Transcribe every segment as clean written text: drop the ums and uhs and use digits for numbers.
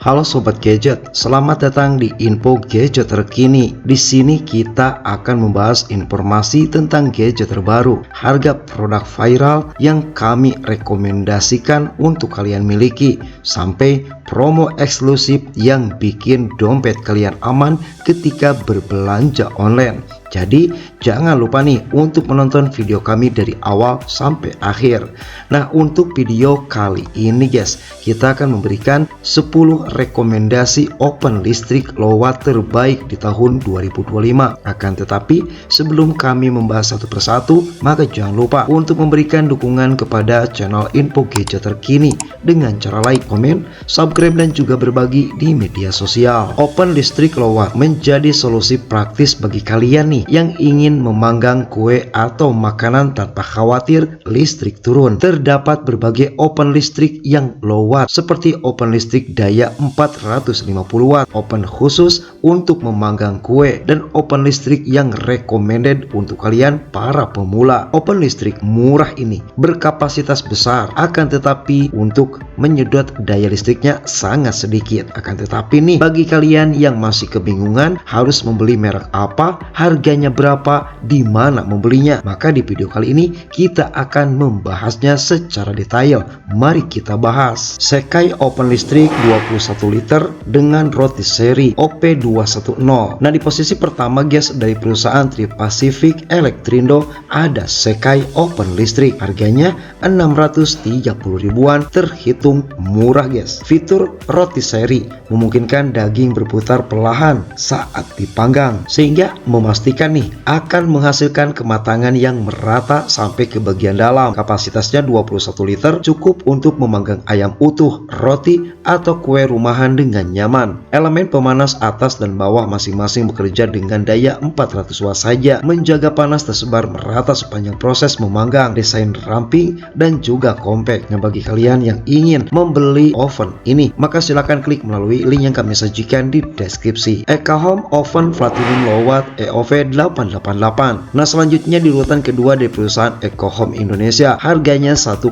Halo sobat gadget, selamat datang di info gadget terkini. Di sini kita akan membahas informasi tentang gadget terbaru, harga produk viral yang kami rekomendasikan untuk kalian miliki, sampai promo eksklusif yang bikin dompet kalian aman ketika berbelanja online. Jadi jangan lupa nih untuk menonton video kami dari awal sampai akhir. Nah, untuk video kali ini guys, kita akan memberikan 10 rekomendasi open listrik low watt terbaik di tahun 2025. Akan tetapi sebelum kami membahas satu persatu, maka jangan lupa untuk memberikan dukungan kepada channel info gadget terkini dengan cara like, komen, subscribe, dan juga berbagi di media sosial. Open listrik low watt menjadi solusi praktis bagi kalian nih yang ingin memanggang kue atau makanan tanpa khawatir listrik turun. Terdapat berbagai open listrik yang low watt seperti open listrik daya 450 watt, open khusus untuk memanggang kue, dan open listrik yang recommended untuk kalian para pemula. Open listrik murah ini berkapasitas besar, akan tetapi untuk menyedot daya listriknya sangat sedikit. Akan tetapi nih, bagi kalian yang masih kebingungan harus membeli merek apa, harganya berapa, di mana membelinya, maka di video kali ini kita akan membahasnya secara detail. Mari kita bahas. Sekai open listrik 21 liter dengan roti seri OP210. Nah, di posisi pertama guys dari perusahaan Tri-Pacific Elektrindo ada Sekai open listrik. Harganya 630 ribuan, terhitung murah guys. Fitur roti seri memungkinkan daging berputar perlahan saat dipanggang, sehingga memastikan nih akan menghasilkan kematangan yang merata sampai ke bagian dalam. Kapasitasnya 21 liter, cukup untuk memanggang ayam utuh, roti, atau kue rumahan dengan nyaman. Elemen pemanas atas dan bawah masing-masing bekerja dengan daya 400 watt saja, menjaga panas tersebar merata sepanjang proses memanggang. Desain ramping dan juga compact. Nah, bagi kalian yang ingin membeli oven ini, maka silahkan klik melalui link yang kami sajikan di deskripsi. EcoHome Oven Platinum Low Watt EOV 888. Nah, selanjutnya di urutan kedua dari perusahaan EcoHome Indonesia, harganya 1,4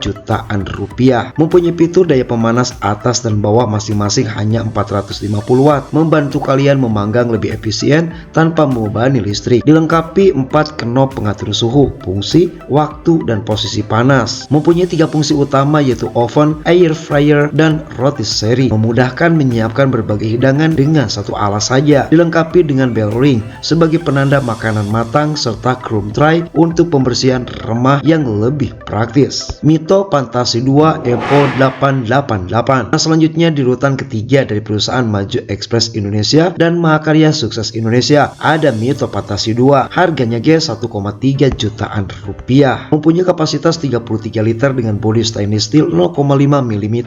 jutaan rupiah. Mempunyai fitur daya pemanas atas dan bawah masing-masing hanya 450 watt, membantu kalian memanggang lebih efisien tanpa membebani listrik. Dilengkapi 4 knob pengatur suhu, fungsi, waktu, dan posisi panas. Mempunyai 3 fungsi utama, yaitu oven, air fryer, dan roti seri, memudahkan menyiapkan berbagai hidangan dengan satu alat saja. Dilengkapi dengan bell ring sebagai penanda makanan matang, serta chrome tray untuk pembersihan remah yang lebih praktis. Mito Fantasi 2 Evo 888. Nah, selanjutnya di urutan ketiga dari perusahaan Maju Express Indonesia dan Mahakarya Sukses Indonesia ada Mito Fantasi 2. Harganya guys 1,3 jutaan rupiah. Mempunyai kapasitas 33 liter dengan bodi stainless steel 0,5 mm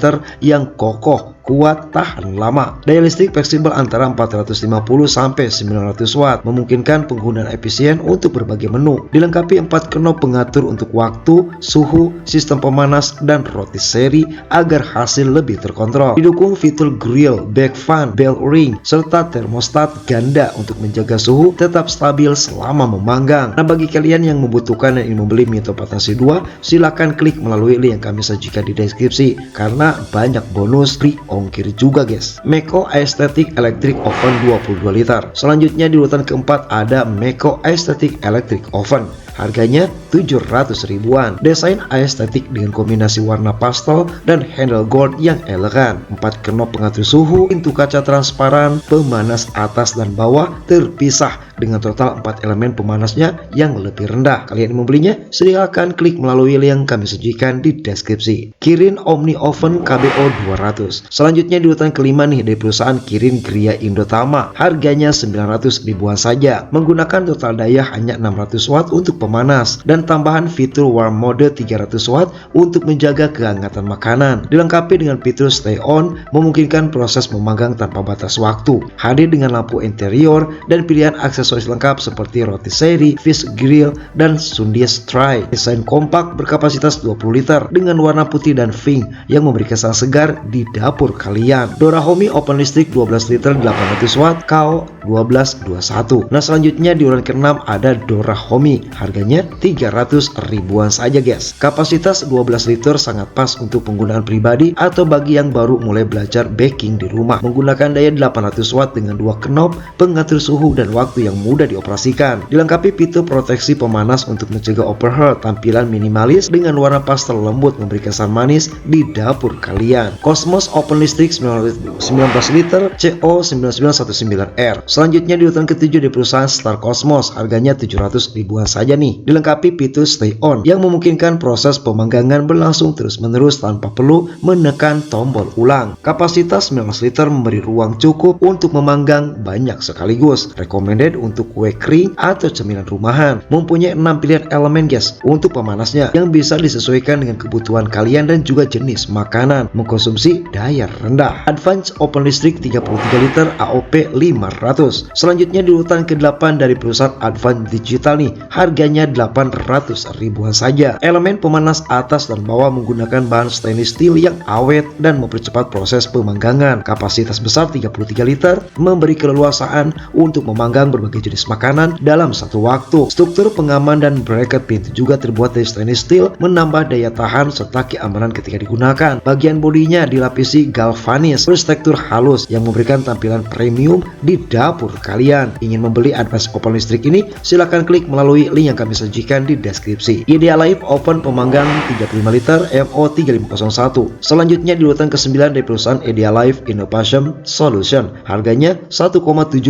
yang kokoh, kuat, tahan lama. Daya listrik fleksibel antara 450 sampai 900 watt, memungkinkan penggunaan efisien untuk berbagai menu. Dilengkapi 4 knob pengatur untuk waktu, suhu, sistem pemanas, dan roti seri agar hasil lebih terkontrol. Didukung fitur grill, back fan, bell ring, serta termostat ganda untuk menjaga suhu tetap stabil selama memanggang. Nah, bagi kalian yang membutuhkan dan ingin membeli Mito Fantasi 2, silakan klik melalui link yang kami sajikan di deskripsi, karena banyak bonus free ongkir juga guys. Meko Aesthetic Electric Oven 22 liter. Selanjutnya di urutan keempat ada Meko Aesthetic Electric Oven. Harganya 700 ribuan. Desain aesthetic dengan kombinasi warna pastel dan handle gold yang elegan. 4 knob pengatur suhu, pintu kaca transparan, pemanas atas dan bawah terpisah dengan total 4 elemen pemanasnya yang lebih rendah. Kalian membelinya, silakan klik melalui link yang kami sajikan di deskripsi. Kirin Omni Oven KBO 200. Selanjutnya di urutan kelima nih dari perusahaan Kirin Gria Indotama. Harganya 900 ribuan saja. Menggunakan total daya hanya 600 watt untuk pemanas dan tambahan fitur warm mode 300 watt untuk menjaga kehangatan makanan. Dilengkapi dengan fitur stay on, memungkinkan proses memanggang tanpa batas waktu. Hadir dengan lampu interior dan pilihan aksesoris aksesoris lengkap seperti roti seri, fish grill, dan sundies tray. Desain kompak berkapasitas 20 liter dengan warna putih dan pink yang memberi kesan segar di dapur kalian. Dorahomi open listrik 12 liter 800 watt KO 1221. Nah, selanjutnya di urutan ke-6 ada Dorahomi, harganya 300 ribuan saja guys. Kapasitas 12 liter sangat pas untuk penggunaan pribadi atau bagi yang baru mulai belajar baking di rumah. Menggunakan daya 800 watt dengan 2 knob, pengatur suhu dan waktu yang mudah dioperasikan. Dilengkapi fitur proteksi pemanas untuk mencegah overheat. Tampilan minimalis dengan warna pastel lembut memberi kesan manis di dapur kalian. Cosmos open listrik 19 liter CO9919R. Selanjutnya di urutan ke-7 di perusahaan Star Cosmos, harganya 700 ribuan saja nih. Dilengkapi fitur stay on yang memungkinkan proses pemanggangan berlangsung terus-menerus tanpa perlu menekan tombol ulang. Kapasitas 19 liter memberi ruang cukup untuk memanggang banyak sekaligus. Recommended untuk kue kering atau cemilan rumahan. Mempunyai 6 pilihan elemen guys untuk pemanasnya yang bisa disesuaikan dengan kebutuhan kalian dan juga jenis makanan. Mengkonsumsi daya rendah. Advance open listrik 33 liter AOP 500. Selanjutnya di urutan ke-8 dari perusahaan Advance Digital nih, harganya 800 ribuan saja. Elemen pemanas atas dan bawah menggunakan bahan stainless steel yang awet dan mempercepat proses pemanggangan. Kapasitas besar 33 liter memberi keleluasaan untuk memanggang berbagai jenis makanan dalam satu waktu. Struktur pengaman dan bracket pintu juga terbuat dari stainless steel, menambah daya tahan serta keamanan ketika digunakan. Bagian bodinya dilapisi galvanis bertekstur halus yang memberikan tampilan premium di dapur kalian. Ingin membeli Advance open listrik ini? Silahkan klik melalui link yang kami sajikan di deskripsi. Idealife open pemanggang 35 liter MO3501. Selanjutnya di urutan ke-9 dari perusahaan Idealife Innovation Solution, harganya 1,7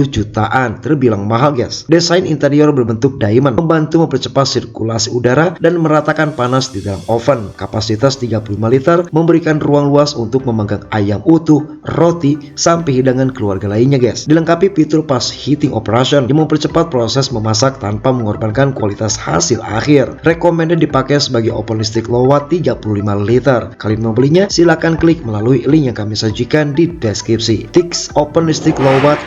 jutaan, terbilang mahal guys. Desain interior berbentuk diamond membantu mempercepat sirkulasi udara dan meratakan panas di dalam oven. Kapasitas 35 liter memberikan ruang luas untuk memanggang ayam utuh, roti, sampai hidangan keluarga lainnya guys. Dilengkapi fitur fast heating operation yang mempercepat proses memasak tanpa mengorbankan kualitas hasil akhir. Recommended dipakai sebagai open listrik low watt 35 liter. Kalian mau belinya? Silahkan klik melalui link yang kami sajikan di deskripsi. Tix open listrik low watt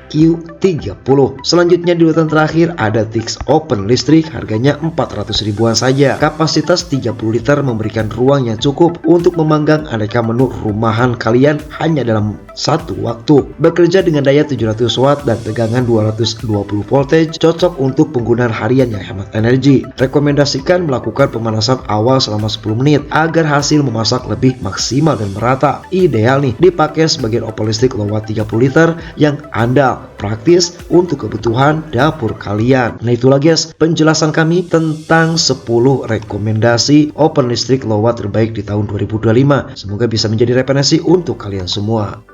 Q30. Selanjutnya di urutan terakhir ada Tix open listrik, harganya 400 ribuan saja. Kapasitas 30 liter memberikan ruang yang cukup untuk memanggang aneka menu rumahan kalian hanya dalam satu waktu. Bekerja dengan daya 700 watt dan tegangan 220 voltage, cocok untuk penggunaan harian yang hemat energi. Rekomendasikan melakukan pemanasan awal selama 10 menit agar hasil memasak lebih maksimal dan merata. Ideal nih dipakai sebagai open listrik low watt 30 liter yang andal, praktis untuk kebutuhan dapur kalian. Nah, itulah guys penjelasan kami tentang 10 rekomendasi open listrik low watt terbaik di tahun 2025. Semoga bisa menjadi referensi untuk kalian semua.